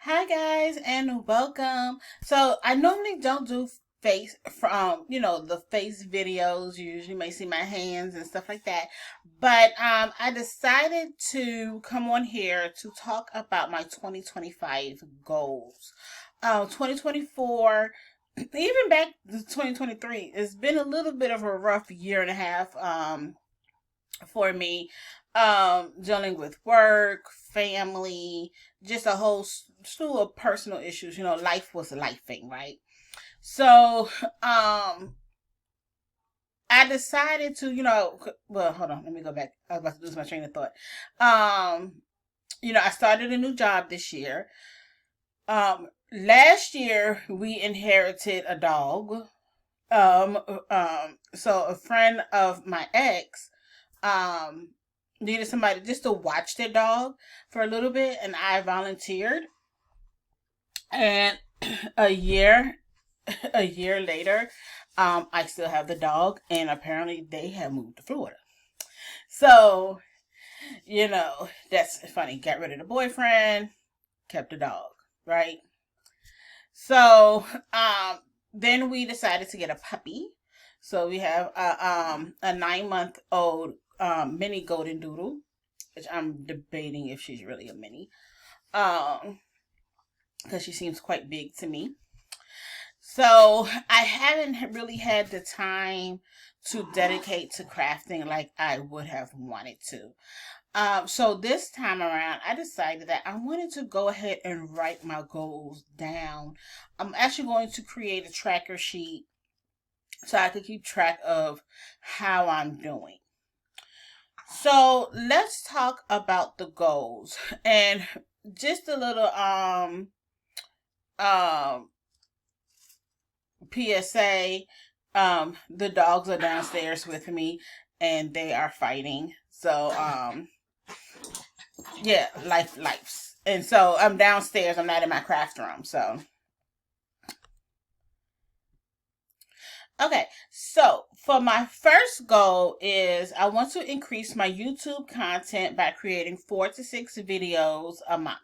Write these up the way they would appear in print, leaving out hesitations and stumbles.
Hi guys and welcome. So I normally don't do face from the face videos. You usually may see my hands and stuff like that. But I decided to come on here to talk about my 2025 goals. 2024, even back to 2023, it's been a little bit of a rough year and a half for me, dealing with work, family, just a whole slew of personal issues. Life was life thing, right? So I decided to, well, hold on, let me go back. I was about to lose my train of thought. I started a new job this year. Last year we inherited a dog. um so a friend of my ex um needed somebody just to watch their dog for a little bit, and I volunteered. And a year a year later, I still have the dog, and apparently they have moved to Florida. So, that's funny. Got rid of the boyfriend, kept the dog, right? So, then we decided to get a puppy. So we have a 9 month old mini golden doodle, which I'm debating if she's really a mini, because she seems quite big to me. So I haven't really had the time to dedicate to crafting like I would have wanted to. So this time around, I decided that I wanted to go ahead and write my goals down. I'm actually going to create a tracker sheet so I could keep track of how I'm doing. So let's talk about the goals, and just a little um PSA. The dogs are downstairs with me and they are fighting. So yeah, lives. And so I'm downstairs, I'm not in my craft room. So okay, so for my first goal is I want to increase my YouTube content by creating 4 to 6 videos a month.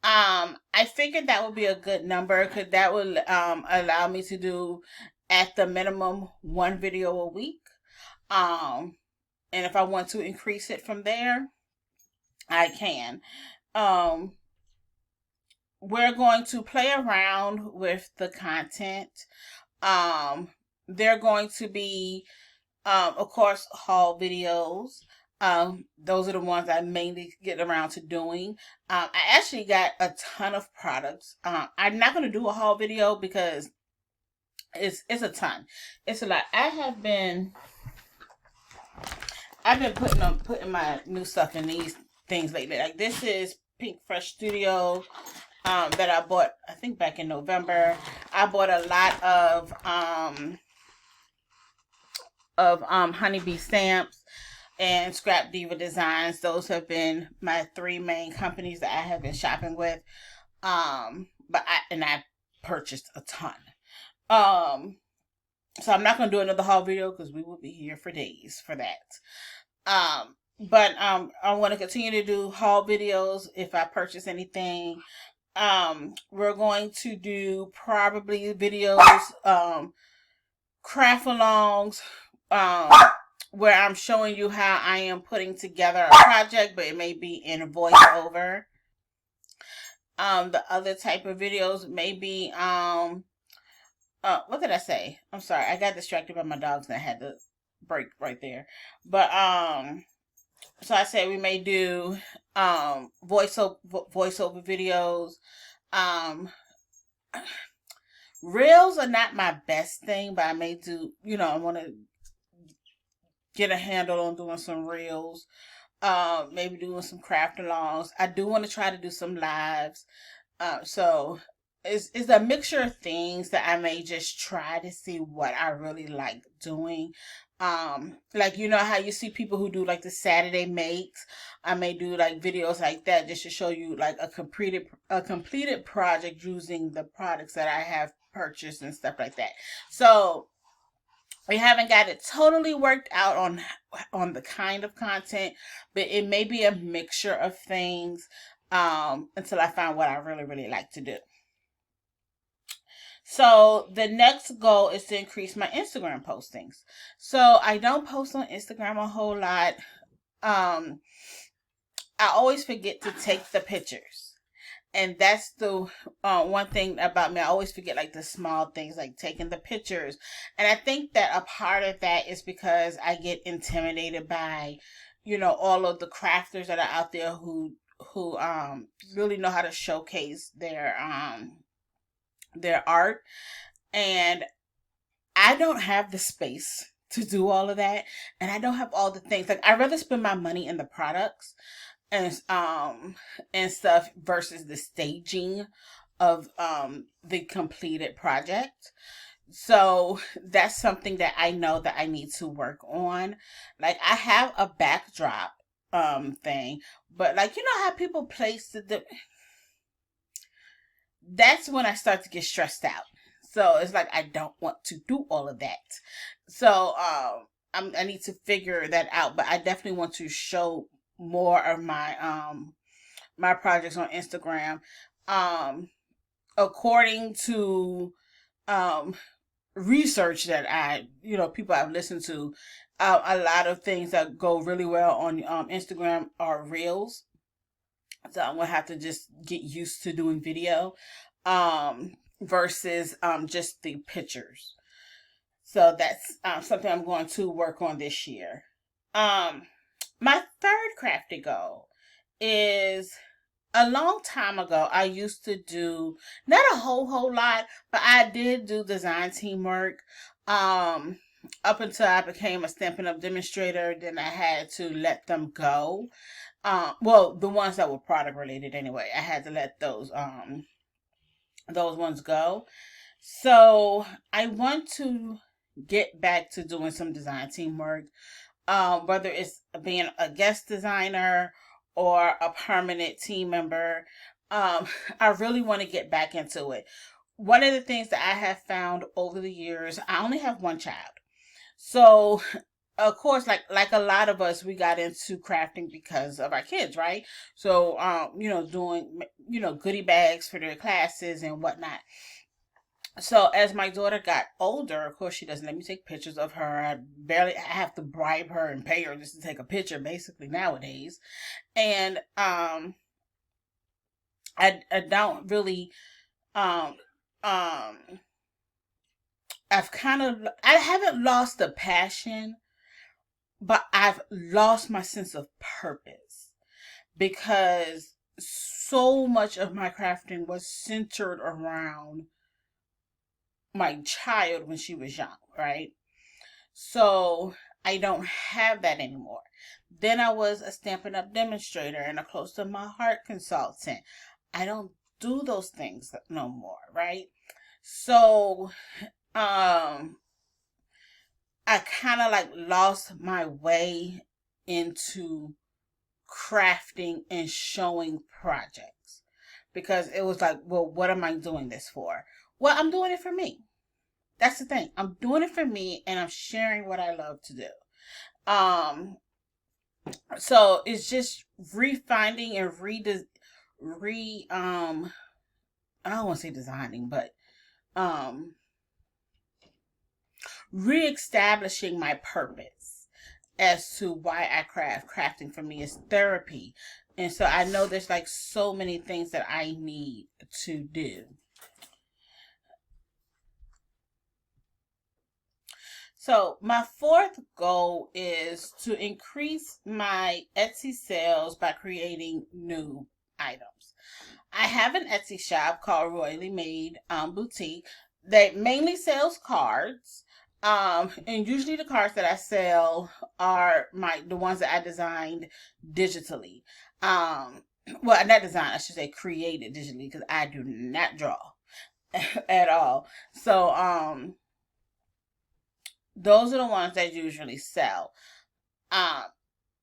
I figured that would be a good number because that would allow me to do at the minimum 1 video a week. Um, and if I want to increase it from there, I can. Um, we're going to play around with the content. Um, they're going to be, of course, haul videos. Those are the ones I mainly get around to doing. I actually got a ton of products. I'm not going to do a haul video because it's a ton. It's a lot. I've been putting my new stuff in these things lately. Like this is Pink Fresh Studio, that I bought I think back in November. I bought a lot of honeybee stamps and Scrap Diva Designs. Those have been my 3 main companies that I have been shopping with. I purchased a ton. Um, so I'm not gonna do another haul video because we will be here for days for that. But I want to continue to do haul videos if I purchase anything. We're going to do probably videos, craft alongs, um, where I'm showing you how I am putting together a project, but it may be in voiceover. The other type of videos may be, what did I say? I'm sorry, I got distracted by my dogs and I had to break right there. But so I said we may do voiceover videos. Um, reels are not my best thing, but I may do. I want to get a handle on doing some reels. Maybe doing some craft alongs. I do want to try to do some lives. So it's a mixture of things that I may just try to see what I really like doing. Like how you see people who do like the Saturday makes. I may do like videos like that just to show you like a completed project using the products that I have purchased and stuff like that. So we haven't got it totally worked out on the kind of content, but it may be a mixture of things. until I find what I really, really like to do. So the next goal is to increase my Instagram postings. So I don't post on Instagram a whole lot. Um, I always forget to take the pictures. And that's the one thing about me. I always forget like the small things, like taking the pictures. And I think that a part of that is because I get intimidated by, all of the crafters that are out there who really know how to showcase their art. And I don't have the space to do all of that, and I don't have all the things. Like, I'd rather spend my money in the products and stuff versus the staging of the completed project. So that's something that I know that I need to work on. Like, I have a backdrop thing, but like, how people place that's when I start to get stressed out. So it's like I don't want to do all of that. So I need to figure that out. But I definitely want to show more of my projects on Instagram. According to um research that people I've listened to, a lot of things that go really well on Instagram are reels. So I'm gonna have to just get used to doing video versus just the pictures. So that's something I'm going to work on this year. Um, my third crafty goal is, a long time ago, I used to do, not a whole lot, but I did do design team work. Up until I became a Stampin' Up! Demonstrator, then I had to let them go. Well, the ones that were product related anyway, I had to let those ones go. So I want to get back to doing some design team work, whether it's being a guest designer or a permanent team member. I really want to get back into it. One of the things that I have found over the years, I only have one child. So of course, like a lot of us, we got into crafting because of our kids, right? So doing goodie bags for their classes and whatnot. So as my daughter got older, of course, she doesn't let me take pictures of her. I have to bribe her and pay her just to take a picture, basically, nowadays. And I don't really um um I haven't lost the passion, but I've lost my sense of purpose because so much of my crafting was centered around my child when she was young, right? So I don't have that anymore. Then I was a Stampin' Up! Demonstrator and a close to my heart consultant. I don't do those things no more, right? So I kind of like lost my way into crafting and showing projects because it was like, well, what am I doing this for? Well, I'm doing it for me. That's the thing. I'm doing it for me and I'm sharing what I love to do. Um, so it's just refinding and I don't want to say designing, but um reestablishing my purpose as to why I craft. Crafting for me is therapy. And so I know there's like so many things that I need to do. So my fourth goal is to increase my Etsy sales by creating new items. I have an Etsy shop called Royally Made Boutique that mainly sells cards. And usually the cards that I sell are the ones that I designed digitally. Well, not designed, I should say created digitally because I do not draw at all. So, those are the ones that I usually sell. Um,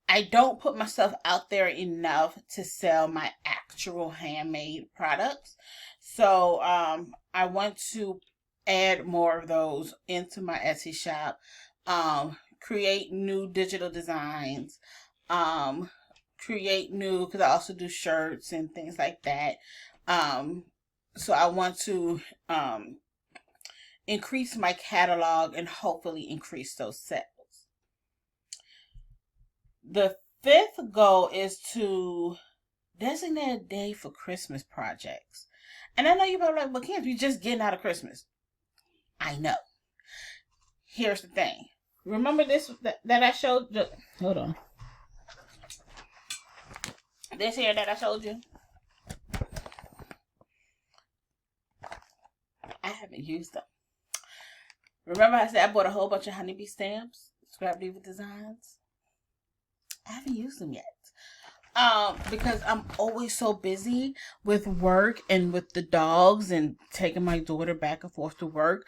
I don't put myself out there enough to sell my actual handmade products. So I want to add more of those into my Etsy shop. Create new digital designs. Um, create new, because I also do shirts and things like that. So I want to increase my catalog and hopefully increase those sales. The fifth goal is to designate a day for Christmas projects. And I know you're probably like, but can't we just getting out of Christmas? I know. Here's the thing. Remember this that I showed you? Hold on. This here that I showed you? I haven't used them. Remember I said I bought a whole bunch of honeybee stamps? Scrap Diva Designs? I haven't used them yet. Because I'm always so busy with work and with the dogs and taking my daughter back and forth to work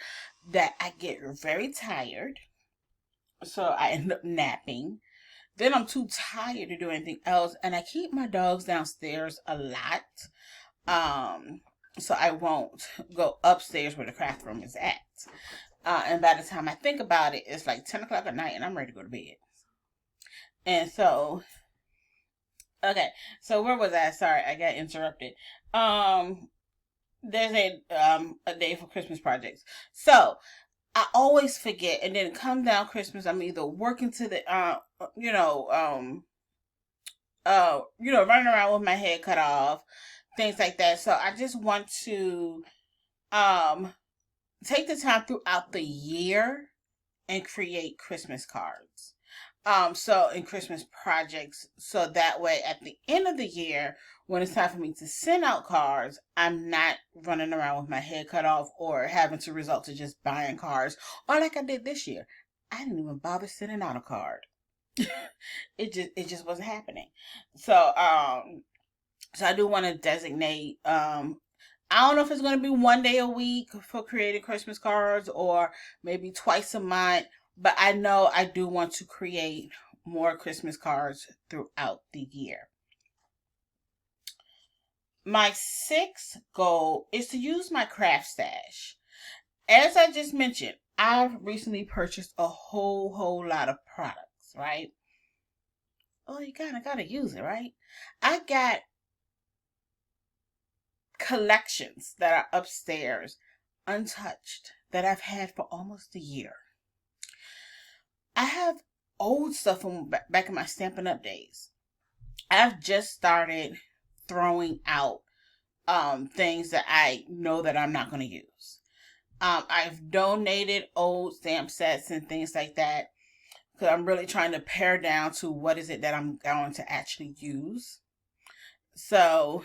that I get very tired. So I end up napping. Then I'm too tired to do anything else, and I keep my dogs downstairs a lot. So I won't go upstairs where the craft room is at. And by the time I think about it, it's like 10 o'clock at night and I'm ready to go to bed. And so, okay, so where was I? Sorry, I got interrupted. There's a day for Christmas projects. So I always forget, and then come down Christmas, I'm either working to the running around with my head cut off, things like that. So I just want to take the time throughout the year and create Christmas cards. In Christmas projects, so that way at the end of the year, when it's time for me to send out cards, I'm not running around with my head cut off or having to resort to just buying cards. Or like I did this year, I didn't even bother sending out a card. it just wasn't happening. So I do want to designate. I don't know if it's going to be one day a week for creating Christmas cards or maybe twice a month. But I know I do want to create more Christmas cards throughout the year. My sixth goal is to use my craft stash. As I just mentioned, I've recently purchased a whole lot of products, right? Oh, you kind of got to use it, right? I got collections that are upstairs, untouched, that I've had for almost a year. I have old stuff from back in my Stampin' Up days. I've just started throwing out things that I know that I'm not going to use. I've donated old stamp sets and things like that because I'm really trying to pare down to what is it that I'm going to actually use. So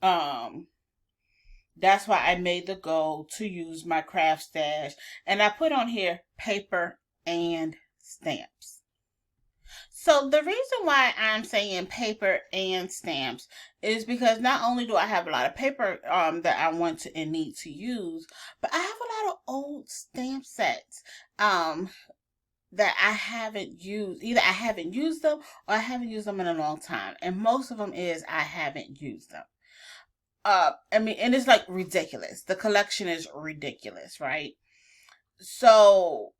that's why I made the goal to use my craft stash. And I put on here paper and stamps. So the reason why I'm saying paper and stamps is because not only do I have a lot of paper that I want to and need to use, but I have a lot of old stamp sets that I haven't used. Either I haven't used them or I haven't used them in a long time. And most of them is I haven't used them. And it's like ridiculous. The collection is ridiculous, right? So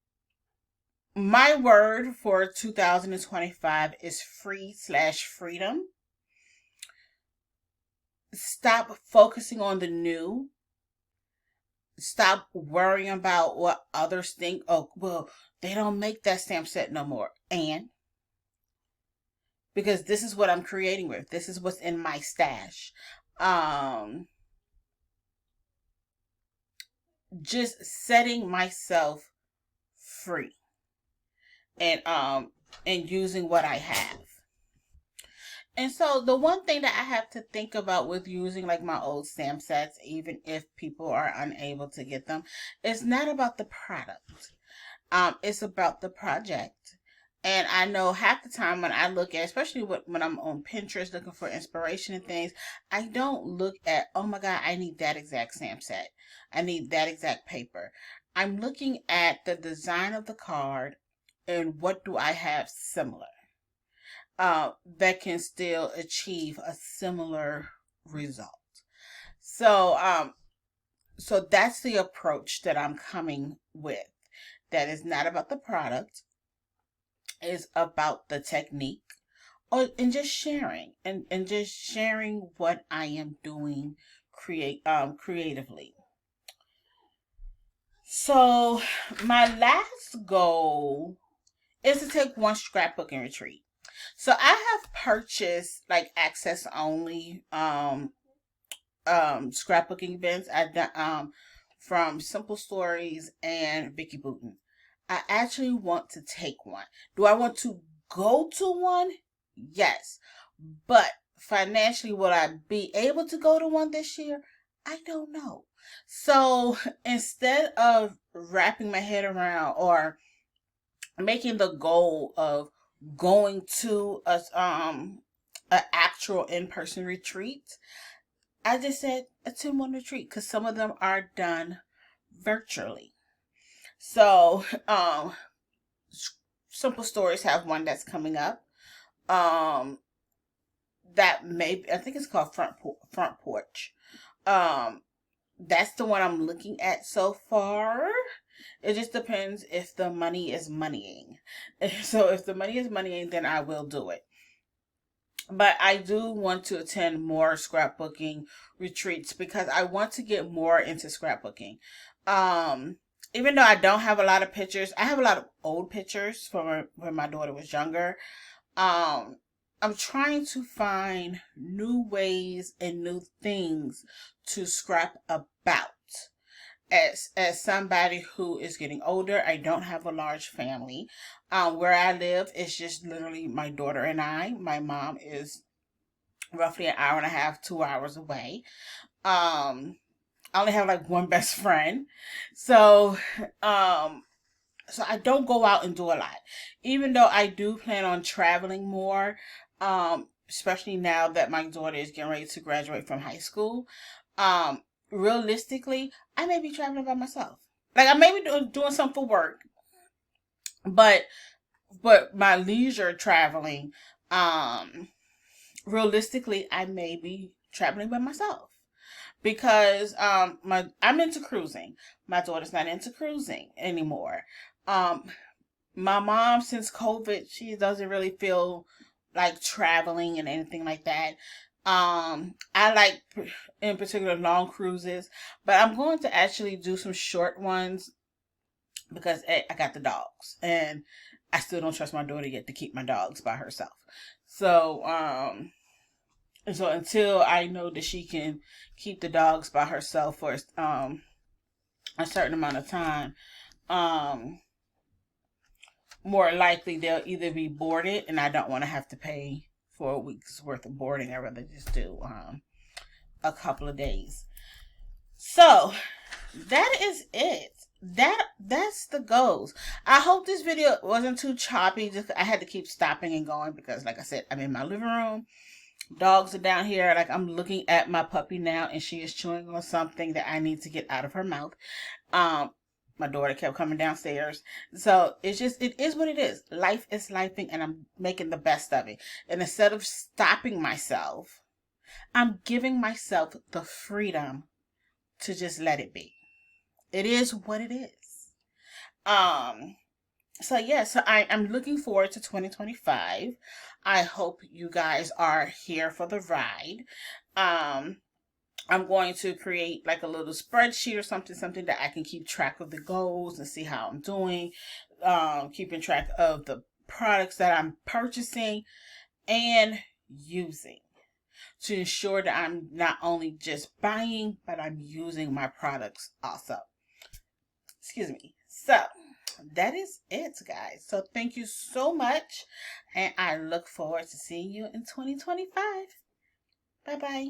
my word for 2025 is free/freedom. Stop focusing on the new. Stop worrying about what others think. Oh, well, they don't make that stamp set no more. And because this is what I'm creating with. This is what's in my stash. Just setting myself free. And using what I have. And so the one thing that I have to think about with using like my old stamp sets, even if people are unable to get them, it's not about the product. It's about the project. And I know half the time when I look at, especially when I'm on Pinterest looking for inspiration and things, I don't look at, oh my God, I need that exact stamp set. I need that exact paper. I'm looking at the design of the card and what do I have similar that can still achieve a similar result. So that's the approach that I'm coming with. That is not about the product. It's about the technique and just sharing and just sharing what I am doing creatively. So my last goal is to take one scrapbooking retreat. So I have purchased like access only scrapbooking events. I've done from Simple Stories and Vicky Booten. I actually want to take one. Do I want to go to one? Yes. But financially, will I be able to go to one this year? I don't know. So instead of wrapping my head around or making the goal of going to a actual in-person retreat, I just said attend one retreat because some of them are done virtually. So Simple Stories have one that's coming up. Um, that may, I think it's called Front Porch. Um, that's the one I'm looking at so far. It just depends if the money is moneying. So if the money is moneying, then I will do it. But I do want to attend more scrapbooking retreats because I want to get more into scrapbooking. Even though I don't have a lot of pictures, I have a lot of old pictures from when my daughter was younger. Um, I'm trying to find new ways and new things to scrap about. As somebody who is getting older, I don't have a large family. Where I live, it's just literally my daughter and I. My mom is roughly an hour and a half, 2 hours away. I only have like one best friend. So, so I don't go out and do a lot. Even though I do plan on traveling more, especially now that my daughter is getting ready to graduate from high school. Realistically, I may be traveling by myself. Like I may be doing something for work, but my leisure traveling, realistically, I may be traveling by myself because I'm into cruising. My daughter's not into cruising anymore. My mom, since COVID, she doesn't really feel like traveling and anything like that. I like, in particular, long cruises, but I'm going to actually do some short ones because I got the dogs, and I still don't trust my daughter yet to keep my dogs by herself. So, so until I know that she can keep the dogs by herself for a certain amount of time, more likely they'll either be boarded, and I don't want to have to pay for a week's worth of boarding. I'd rather just do a couple of days. So that is it. That's the goals. I hope this video wasn't too choppy. Just I had to keep stopping and going because, like I said, I'm in my living room. Dogs are down here. Like I'm looking at my puppy now, and she is chewing on something that I need to get out of her mouth. My daughter kept coming downstairs. So it is what it is. Life is lifing, and I'm making the best of it. And instead of stopping myself, I'm giving myself the freedom to just let it be. It is what it is. So yeah, so I'm looking forward to 2025. I hope you guys are here for the ride. I'm going to create like a little spreadsheet or something that I can keep track of the goals and see how I'm doing. Keeping track of the products that I'm purchasing and using to ensure that I'm not only just buying, but I'm using my products also. Excuse me. So that is it, guys. So thank you so much, and I look forward to seeing you in 2025. Bye bye.